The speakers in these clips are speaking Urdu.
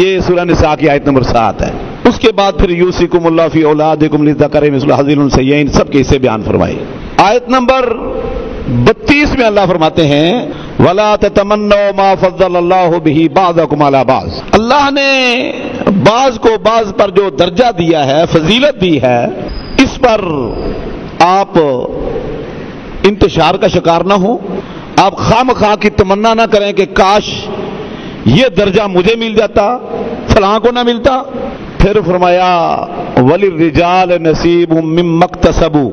یہ سورہ نساء کی آیت نمبر 7 ہے. اس کے بعد پھر یوصیکم اللہ فی اولادکم للذکر مثل حظ الانثیین سب کے حصے بیان فرمائے. آیت نمبر 32 میں اللہ فرماتے ہیں وَلَا تَتَمَنَّوْا مَا فَضَّلَ اللَّهُ بِهِ بَعْضَكُمْ عَلَى بَعْضٍ. اللہ نے بعض کو بعض پر جو درجہ دیا ہے، فضیلت دی ہے، اس پر آپ انتشار کا شکار نہ ہوں. آپ خام خواہ کی تمنا نہ کریں کہ کاش یہ درجہ مجھے مل جاتا، فلاں کو نہ ملتا. پھر فرمایا وَلِلرِّجَالِ نَصِيبٌ مِّمَّا اكْتَسَبُوا.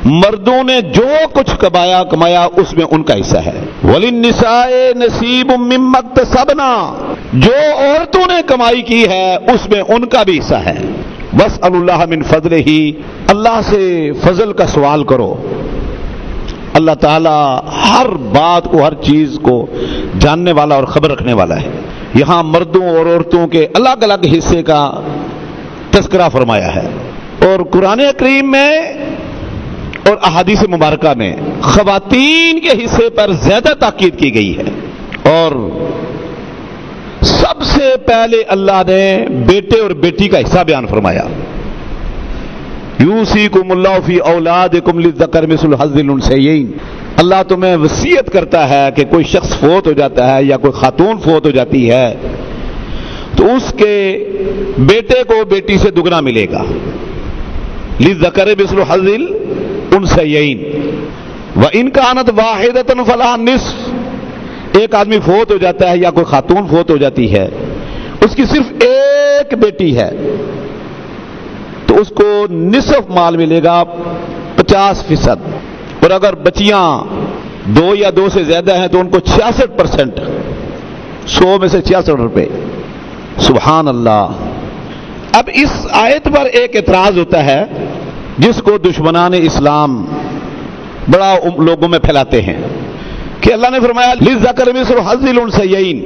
مردوں نے جو کچھ کمایا اس میں ان کا حصہ ہے. وَلِلنِّسَاءِ نَصِيبٌ مِّمَّا اكْتَسَبْنَا. جو عورتوں نے کمائی کی ہے اس میں ان کا بھی حصہ ہے. وَاسْأَلُوا اللَّهَ مِن فَضْلِهِ. اللہ سے فضل کا سوال کرو. اللہ تعالیٰ ہر بات کو، ہر چیز کو جاننے والا اور خبر رکھنے والا ہے. یہاں مردوں اور عورتوں کے الگ الگ حصے کا تذکرہ فرمایا ہے. اور قرآن کریم میں اور احادیث مبارکہ میں خواتین کے حصے پر زیادہ تاکید کی گئی ہے. اور سب سے پہلے اللہ نے بیٹے اور بیٹی کا حصہ بیان فرمایا. یوصیکم اللہ فی اولادکم للذکر مثل حظ الانثیین. اللہ تمہیں وصیت کرتا ہے کہ کوئی شخص فوت ہو جاتا ہے یا کوئی خاتون فوت ہو جاتی ہے تو اس کے بیٹے کو بیٹی سے دگنا ملے گا. للذکر مثل حظ الانثیین. وان کانت واحدۃ فلها النصف. ایک آدمی فوت ہو جاتا ہے یا کوئی خاتون فوت ہو جاتی ہے، اس کی صرف ایک بیٹی ہے تو اس کو نصف مال ملے گا 50%. اور اگر بچیاں 2 یا 2 سے زیادہ ہیں تو ان کو 66%، 100 میں سے 66 روپے. سبحان اللہ. اب اس آیت پر ایک اعتراض ہوتا ہے جس کو دشمنان اسلام بڑا لوگوں میں پھیلاتے ہیں کہ اللہ نے فرمایا للذکر مثل حظ الانثیین.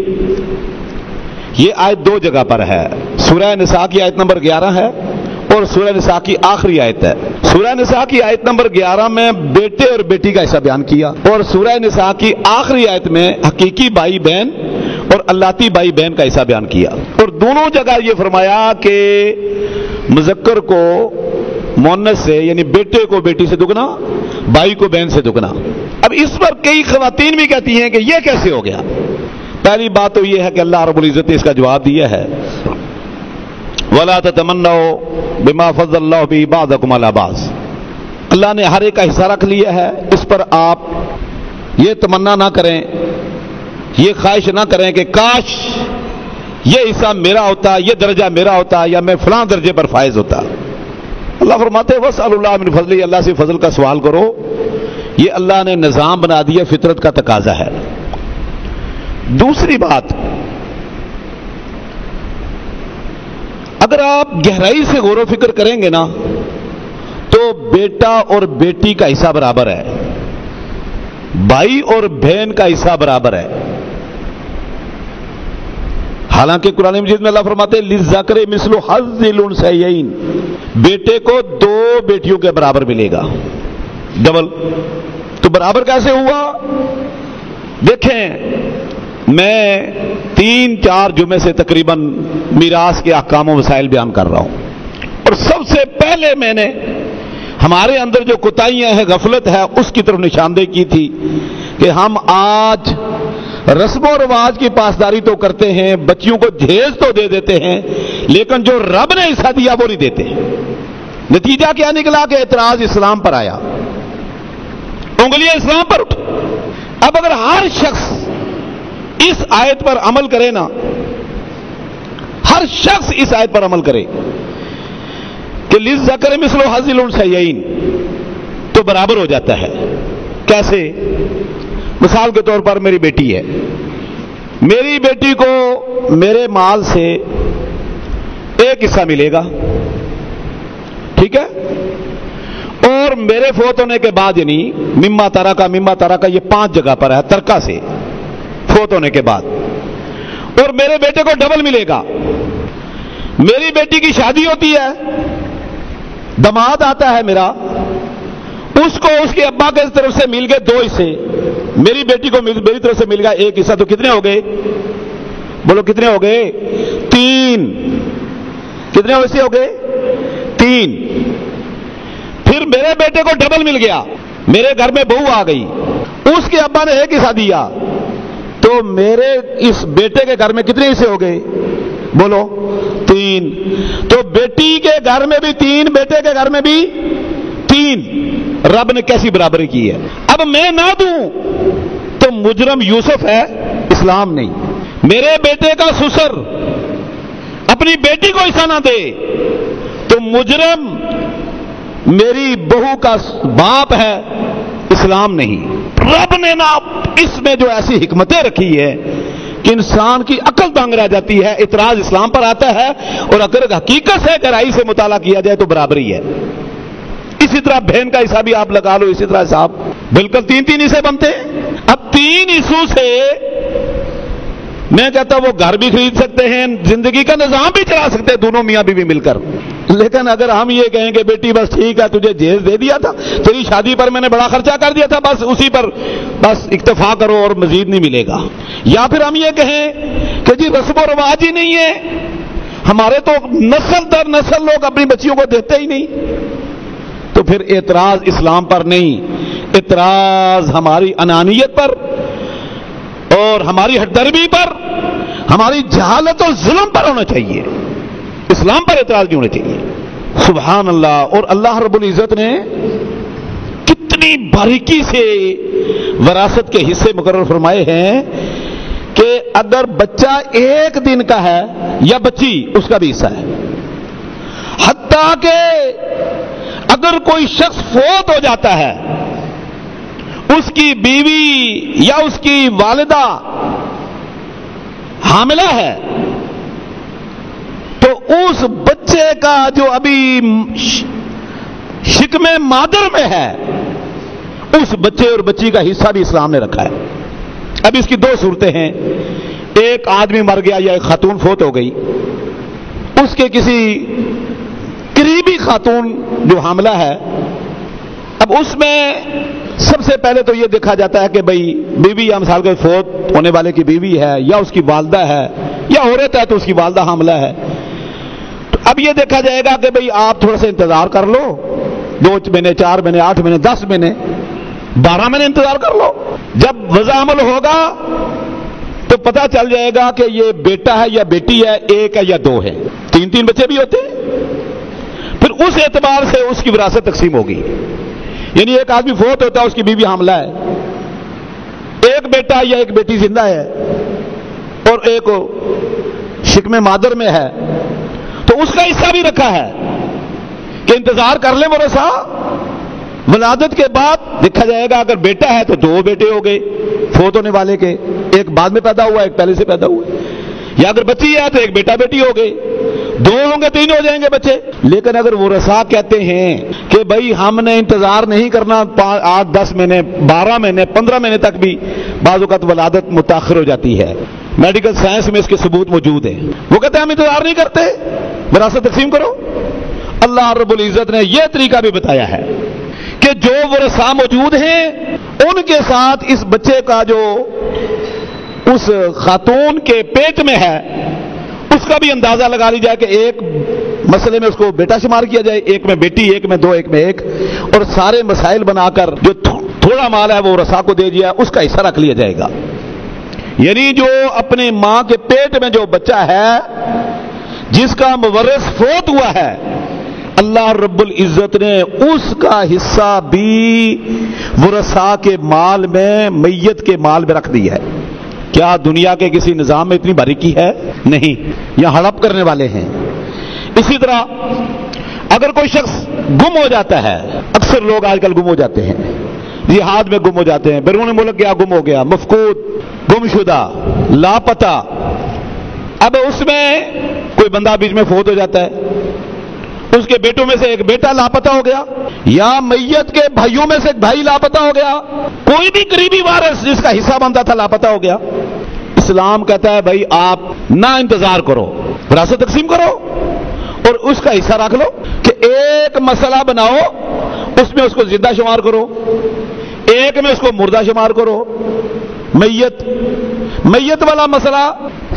یہ آیت 2 جگہ پر ہے. سورہ نساء کی آیت نمبر 11 ہے اور سورہ نساء کی آخری آیت ہے. سورہ نساء کی آیت نمبر 11 میں بیٹے اور بیٹی کا حصہ بیان کیا اور سورہ نساء کی آخری آیت میں حقیقی بھائی بہن اور اللاتی بھائی بہن کا حصہ بیان کیا. اور دونوں جگہ یہ فرمایا کہ مذکر کو مؤنث سے، یعنی بیٹے کو بیٹی سے دگنا، بھائی کو بہن سے دگنا. اب اس پر کئی خواتین بھی کہتی ہیں کہ یہ کیسے ہو گیا. پہلی بات تو یہ ہے کہ اللہ رب العزت نے اس کا جواب دیا ہے وَلَا تَتَمَنَّوْا بِمَا فَضَّلَ اللَّهُ بِهِ بَعْضَكُمْ عَلَى بَعْضٍ. اللہ نے ہر ایک کا حصہ رکھ لیا ہے. اس پر آپ یہ تمنا نہ کریں، یہ خواہش نہ کریں کہ کاش یہ حصہ میرا ہوتا، یہ درجہ میرا ہوتا، یا میں فلاں درجے پر فائز ہوتا. اللہ فرماتے ہیں وَاسْأَلُوا اللَّهَ مِن فَضْلِهِ. اللہ سے فضل کا سوال کرو. یہ اللہ نے نظام بنا دیا، فطرت کا تقاضا ہے. دوسری بات، اگر آپ گہرائی سے غور و فکر کریں گے نا تو بیٹا اور بیٹی کا حصہ برابر ہے، بھائی اور بہن کا حصہ برابر ہے. حالانکہ قرآن مجید میں اللہ فرماتے ہیں للذکر مثل حظ الانثیین. بیٹے کو 2 بیٹیوں کے برابر ملے گا، ڈبل. تو برابر کیسے ہوا؟ دیکھیں، میں 3-4 جمعے سے تقریباً میراث کے احکام و مسائل بیان کر رہا ہوں، اور سب سے پہلے میں نے ہمارے اندر جو کوتاہیاں ہیں، غفلت ہے، اس کی طرف نشاندہی کی تھی کہ ہم آج رسم و رواج کی پاسداری تو کرتے ہیں، بچیوں کو جہیز تو دے دیتے ہیں، لیکن جو رب نے حصہ دیا وہ نہیں دیتے. نتیجہ کیا نکلا کہ اعتراض اسلام پر آیا، انگلیاں اسلام پر اٹھ. اب اگر ہر شخص اس آیت پر عمل کرے نا، ہر شخص اس آیت پر عمل کرے کہ للذکر مثل حظ الانثیین، تو برابر ہو جاتا ہے. کیسے؟ مثال کے طور پر میری بیٹی ہے، میری بیٹی کو میرے مال سے ایک حصہ ملے گا، ٹھیک ہے، اور میرے فوت ہونے کے بعد یعنی مما ترکہ یہ 5 جگہ پر ہے ترکہ سے، فوت ہونے کے بعد، اور میرے بیٹے کو ڈبل ملے گا. میری بیٹی کی شادی ہوتی ہے، داماد آتا ہے میرا، اس کو اس کے ابا کی طرف سے مل گئے 2 حصے، میری بیٹی کو میری طرف سے مل گیا 1 حصہ، تو کتنے ہو گئے؟ بولو کتنے ہو گئے؟ 3. کتنے ویسے ہو گئے؟ 3. پھر میرے بیٹے کو ڈبل مل گیا، میرے گھر میں بہو آ گئی، اس کے ابا نے ایک حصہ دیا، تو میرے اس بیٹے کے گھر میں کتنے حصے ہو گئے؟ بولو 3. تو بیٹی کے گھر میں بھی 3، بیٹے کے گھر میں بھی 3. رب نے کیسی برابری کی ہے؟ اب میں نہ دوں تو مجرم یوسف ہے، اسلام نہیں. میرے بیٹے کا سسر اپنی بیٹی کو حصہ نہ دے تو مجرم میری بہو کا باپ ہے، اسلام نہیں. رب نے نا اس میں جو ایسی حکمتیں رکھی ہے کہ انسان کی عقل دنگ رہ جاتی ہے. اعتراض اسلام پر آتا ہے، اور اگر حقیقت سے گہرائی سے مطالعہ کیا جائے تو برابری ہے. اسی طرح بہن کا حصہ بھی آپ لگا لو، اسی طرح صاحب بالکل 3 حصے بنتے ہیں. اب 3 حصوں سے میں کہتا ہوں وہ گھر بھی خرید سکتے ہیں، زندگی کا نظام بھی چلا سکتے ہیں دونوں میاں بیوی مل کر. لیکن اگر ہم یہ کہیں کہ بیٹی بس ٹھیک ہے، تجھے جہیز دے دیا تھا، تیری شادی پر میں نے بڑا خرچہ کر دیا تھا، بس اسی پر بس اکتفا کرو اور مزید نہیں ملے گا. یا پھر ہم یہ کہیں کہ جی رسم و رواج ہی نہیں ہے، ہمارے تو نسل در نسل لوگ اپنی بچیوں کو دیتے ہی نہیں، تو پھر اعتراض اسلام پر نہیں، اعتراض ہماری انانیت پر اور ہماری ہٹ درمی پر، ہماری جہالت اور ظلم پر ہونا چاہیے. اسلام پر اعتراض نہیں ہونا چاہیے. سبحان اللہ. اور اللہ رب العزت نے کتنی باریکی سے وراثت کے حصے مقرر فرمائے ہیں کہ اگر بچہ 1 دن کا ہے یا بچی، اس کا بھی حصہ ہے. حتیٰ کہ اگر کوئی شخص فوت ہو جاتا ہے، اس کی بیوی یا اس کی والدہ حاملہ ہے، تو اس بچے کا جو ابھی شکم مادر میں ہے، اس بچے اور بچی کا حصہ بھی اسلام نے رکھا ہے. اب اس کی 2 صورتیں ہیں. ایک آدمی مر گیا یا ایک خاتون فوت ہو گئی، اس کے کسی قریبی خاتون جو حاملہ ہے، اب اس میں سب سے پہلے تو یہ دیکھا جاتا ہے کہ بھئی بیوی یا مثال کے فوت ہونے والے کی بیوی ہے یا اس کی والدہ ہے، یا عورت ہے تو اس کی والدہ حاملہ ہے. تو اب یہ دیکھا جائے گا کہ بھئی آپ تھوڑا سا انتظار کر لو، 2 مہینے 4 مہینے 8 مہینے 10 مہینے 12 مہینے انتظار کر لو. جب وضع عمل ہوگا تو پتہ چل جائے گا کہ یہ بیٹا ہے یا بیٹی ہے، 1 ہے یا 2 ہے. 3 بچے بھی ہوتے ہیں. پھر اس اعتبار سے اس کی وراثت تقسیم ہوگی. یعنی ایک آدمی فوت ہوتا ہے، اس کی بیوی حاملہ ہے، ایک بیٹا یا ایک بیٹی زندہ ہے اور ایک شکم مادر میں ہے، تو اس کا حصہ بھی رکھا ہے کہ انتظار کر لیں ورثہ. ولادت کے بعد دیکھا جائے گا اگر بیٹا ہے تو 2 بیٹے ہو گئے فوت ہونے والے کے، ایک بعد میں پیدا ہوا ایک پہلے سے پیدا ہوا. یا اگر بچی ہے تو ایک بیٹا بیٹی ہو گئے، 2 ہوں گے 3 ہو جائیں گے بچے. لیکن اگر ورثاء کہتے ہیں کہ بھائی ہم نے انتظار نہیں کرنا 8 10 مہینے 12 مہینے 15 مہینے تک بھی بعض اوقات ولادت متاخر ہو جاتی ہے، میڈیکل سائنس میں اس کے ثبوت موجود ہیں، وہ کہتے ہیں ہم انتظار نہیں کرتے، وراثت تقسیم کرو. اللہ رب العزت نے یہ طریقہ بھی بتایا ہے کہ جو ورثاء موجود ہیں ان کے ساتھ اس بچے کا جو اس خاتون کے پیٹ میں ہے اس کا بھی اندازہ لگا لی جائے کہ ایک مسئلے میں اس کو بیٹا شمار کیا جائے، ایک میں بیٹی، ایک میں 2، ایک میں 1، اور سارے مسائل بنا کر جو تھوڑا مال ہے وہ ورثاء کو دے دیا، اس کا حصہ رکھ لیا جائے گا. یعنی جو اپنے ماں کے پیٹ میں جو بچہ ہے جس کا مورث فوت ہوا ہے، اللہ رب العزت نے اس کا حصہ بھی ورثاء کے مال میں، میت کے مال میں رکھ دیا ہے. کیا دنیا کے کسی نظام میں اتنی باریکی ہے؟ نہیں. یہاں ہڑپ کرنے والے ہیں. اسی طرح اگر کوئی شخص گم ہو جاتا ہے، اکثر لوگ آج کل گم ہو جاتے ہیں، جہاد میں گم ہو جاتے ہیں، بیرون ملک گیا گم ہو گیا، مفقود، گم شدہ، لاپتہ. اب اس میں کوئی بندہ بیچ میں فوت ہو جاتا ہے، اس کے بیٹوں میں سے ایک بیٹا لاپتہ ہو گیا، یا میت کے بھائیوں میں سے ایک بھائی لاپتہ ہو گیا، کوئی بھی قریبی وارث جس کا حصہ بنتا تھا لاپتہ ہو گیا. اسلام کہتا ہے بھائی آپ نہ انتظار کرو، وراثت تقسیم کرو اور اس کا حصہ رکھ لو. کہ ایک مسئلہ بناؤ، اس میں اس کو زندہ شمار کرو، ایک میں اس کو مردہ شمار کرو. میت والا مسئلہ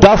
10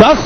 10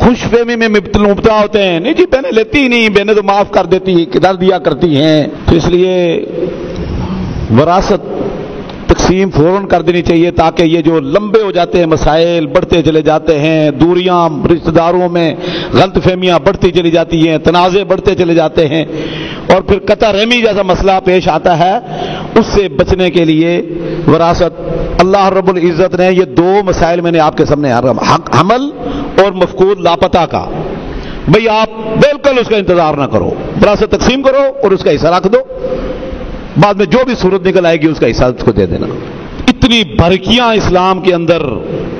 خوش فہمی میں مبتلا ہوتے ہیں، نہیں جی بہنیں لیتی ہی نہیں، بہنیں تو معاف کر دیتی کدھر دیا کرتی ہیں، تو اس لیے وراثت تقسیم فوراً کر دینی چاہیے تاکہ یہ جو لمبے ہو جاتے ہیں مسائل بڑھتے چلے جاتے ہیں، دوریاں رشتہ داروں میں غلط فہمیاں بڑھتی چلی جاتی ہیں، تنازع بڑھتے چلے جاتے ہیں، اور پھر قطع رحمی جیسا مسئلہ پیش آتا ہے، اس سے بچنے کے لیے وراثت اللہ رب العزت نے یہ دو مسائل میں نے آپ کے سامنے حمل اور مفقود لاپتہ کا، بھئی آپ بالکل اس کا انتظار نہ کرو، وراثت تقسیم کرو اور اس کا حصہ رکھ دو، بعد میں جو بھی صورت نکل آئے گی اس کا حصہ اس کو دے دینا۔ اتنی برکیاں اسلام کے اندر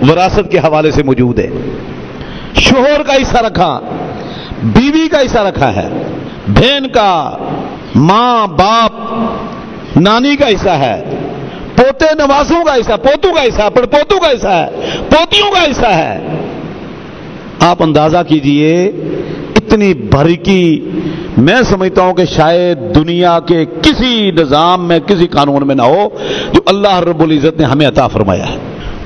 وراثت کے حوالے سے موجود ہے۔ شوہر کا حصہ رکھا، بیوی کا حصہ رکھا ہے، بہن کا، ماں باپ نانی کا حصہ ہے، پوتے نوازوں کا حصہ، پوتوں کا حصہ، پڑپوتوں کا حصہ ہے، پوتیوں کا حصہ ہے۔ آپ اندازہ کیجئے اتنی باریکی میں سمجھتا ہوں کہ شاید دنیا کے کسی نظام میں کسی قانون میں نہ ہو جو اللہ رب العزت نے ہمیں عطا فرمایا ہے،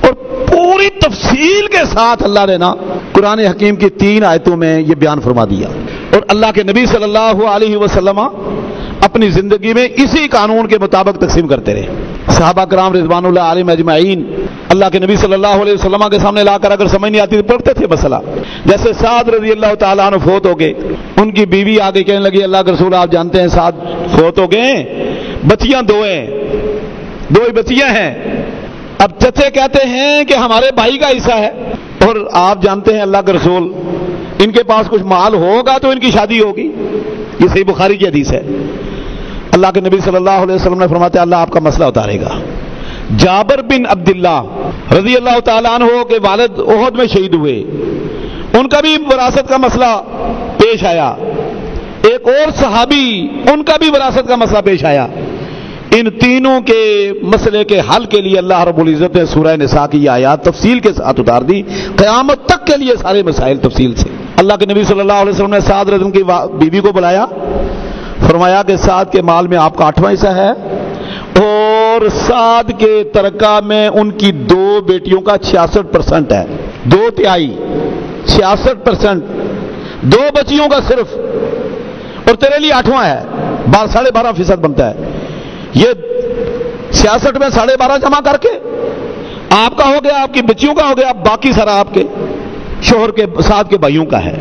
اور پوری تفصیل کے ساتھ اللہ نے نا قرآن حکیم کی 3 آیتوں میں یہ بیان فرما دیا، اور اللہ کے نبی صلی اللہ علیہ وسلم اپنی زندگی میں اسی قانون کے مطابق تقسیم کرتے رہے۔ صحابہ کرام رضوان اللہ علیہم اجمعین اللہ کے نبی صلی اللہ علیہ وسلم کے سامنے لا کر اگر سمجھ نہیں آتی تو پڑھتے تھے مسئلہ۔ جیسے سعد رضی اللہ تعالیٰ عنہ فوت ہو گئے، ان کی بیوی آگے کہنے لگی اللہ کے رسول آپ جانتے ہیں سعد فوت ہو گئے ہیں، بچیاں 2 ہیں، 2 ہی بچیاں ہیں، اب چچے کہتے ہیں کہ ہمارے بھائی کا حصہ ہے، اور آپ جانتے ہیں اللہ کے رسول ان کے پاس کچھ مال ہوگا تو ان کی شادی ہوگی، یہ صحیح بخاری کی حدیث ہے۔ اللہ کے نبی صلی اللہ علیہ وسلم نے فرماتے ہیں اللہ آپ کا مسئلہ اتارے گا۔ جابر بن عبداللہ رضی اللہ تعالیٰ عنہ کے والد احد میں شہید ہوئے، ان کا بھی وراثت کا مسئلہ پیش آیا، ایک اور صحابی ان کا بھی وراثت کا مسئلہ پیش آیا۔ ان تینوں کے مسئلے کے حل کے لیے اللہ رب العزت نے سورہ نساء کی آیات تفصیل کے ساتھ اتار دی، قیامت تک کے لیے سارے مسائل تفصیل سے۔ اللہ کے نبی صلی اللہ علیہ وسلم نے سعد رضی اللہ عنہ کی بیوی کو بلایا، فرمایا کہ سعد کے مال میں آپ کا 8واں حصہ ہے، اور سعد کے ترکہ میں ان کی 2 بیٹیوں کا 66% ہے، 2 تہائی 66%، 2 بچیوں کا صرف، اور تیرے لیے 8واں ہے، 12.5% بنتا ہے۔ یہ 66 میں 12.5 جمع کر کے آپ کا ہو گیا، آپ کی بچیوں کا ہو گیا، باقی سارا آپ کے شوہر کے ساتھ کے بھائیوں کا ہے۔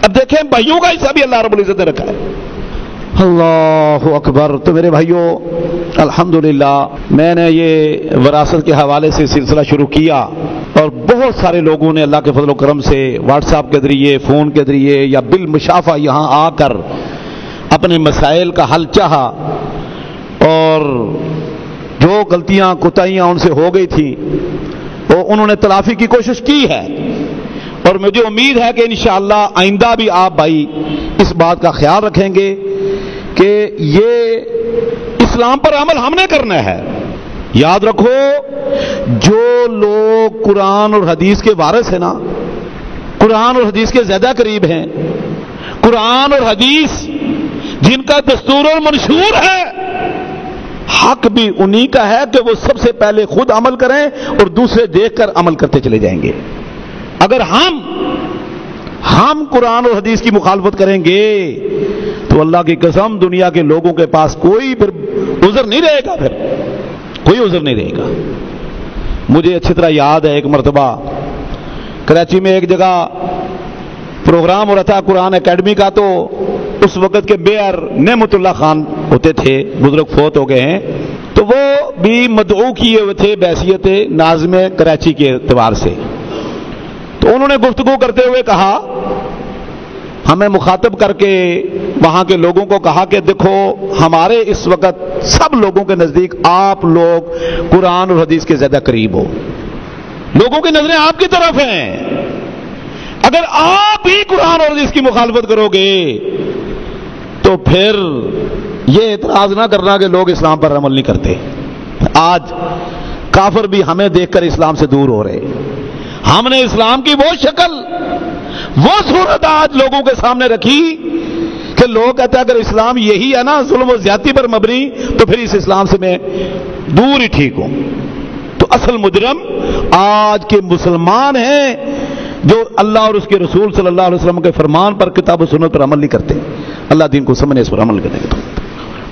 اب دیکھیں بھائیوں کا حصہ بھی اللہ رب العزت نے رکھا ہے۔ اللہ اکبر۔ تو میرے بھائیوں الحمدللہ میں نے یہ وراثت کے حوالے سے سلسلہ شروع کیا، اور بہت سارے لوگوں نے اللہ کے فضل و کرم سے واٹس ایپ کے ذریعے، فون کے ذریعے یا بالمشافہ یہاں آ کر اپنے مسائل کا حل چاہا، اور جو غلطیاں کوتاہیاں ان سے ہو گئی تھیں وہ انہوں نے تلافی کی کوشش کی ہے، اور مجھے امید ہے کہ انشاءاللہ آئندہ بھی آپ بھائی اس بات کا خیال رکھیں گے کہ یہ اسلام پر عمل ہم نے کرنا ہے۔ یاد رکھو جو لوگ قرآن اور حدیث کے وارث ہیں نا، قرآن اور حدیث کے زیادہ قریب ہیں، قرآن اور حدیث جن کا دستور اور منشور ہے، حق بھی انہی کا ہے کہ وہ سب سے پہلے خود عمل کریں اور دوسرے دیکھ کر عمل کرتے چلے جائیں گے۔ اگر ہم قرآن اور حدیث کی مخالفت کریں گے تو اللہ کی قسم دنیا کے لوگوں کے پاس کوئی پھر عذر نہیں رہے گا، پھر کوئی عذر نہیں رہے گا۔ مجھے اچھی طرح یاد ہے ایک مرتبہ کراچی میں ایک جگہ پروگرام ہو رہا تھا قرآن اکیڈمی کا، تو اس وقت کے میئر نعمت اللہ خان ہوتے تھے، بزرگ فوت ہو گئے ہیں، تو وہ بھی مدعو کیے ہوئے تھے بحیثیت ناظم کراچی کے اعتبار سے۔ تو انہوں نے گفتگو کرتے ہوئے کہا، ہمیں مخاطب کر کے وہاں کے لوگوں کو کہا کہ دیکھو ہمارے اس وقت سب لوگوں کے نزدیک آپ لوگ قرآن اور حدیث کے زیادہ قریب ہو، لوگوں کی نظریں آپ کی طرف ہیں، اگر آپ ہی قرآن اور حدیث کی مخالفت کرو گے تو پھر یہ اعتراض نہ کرنا کہ لوگ اسلام پر عمل نہیں کرتے۔ آج کافر بھی ہمیں دیکھ کر اسلام سے دور ہو رہے، ہم نے اسلام کی وہ شکل، وہ صورت آج لوگوں کے سامنے رکھی کہ لوگ کہتے ہیں اگر اسلام یہی ہے نا ظلم و زیادتی پر مبنی، تو پھر اس اسلام سے میں دور ہی ٹھیک ہوں۔ تو اصل مجرم آج کے مسلمان ہیں جو اللہ اور اس کے رسول صلی اللہ علیہ وسلم کے فرمان پر، کتاب و سنت پر عمل نہیں کرتے، اللہ دین کو سمجھنے، اس پر عمل کرنے کا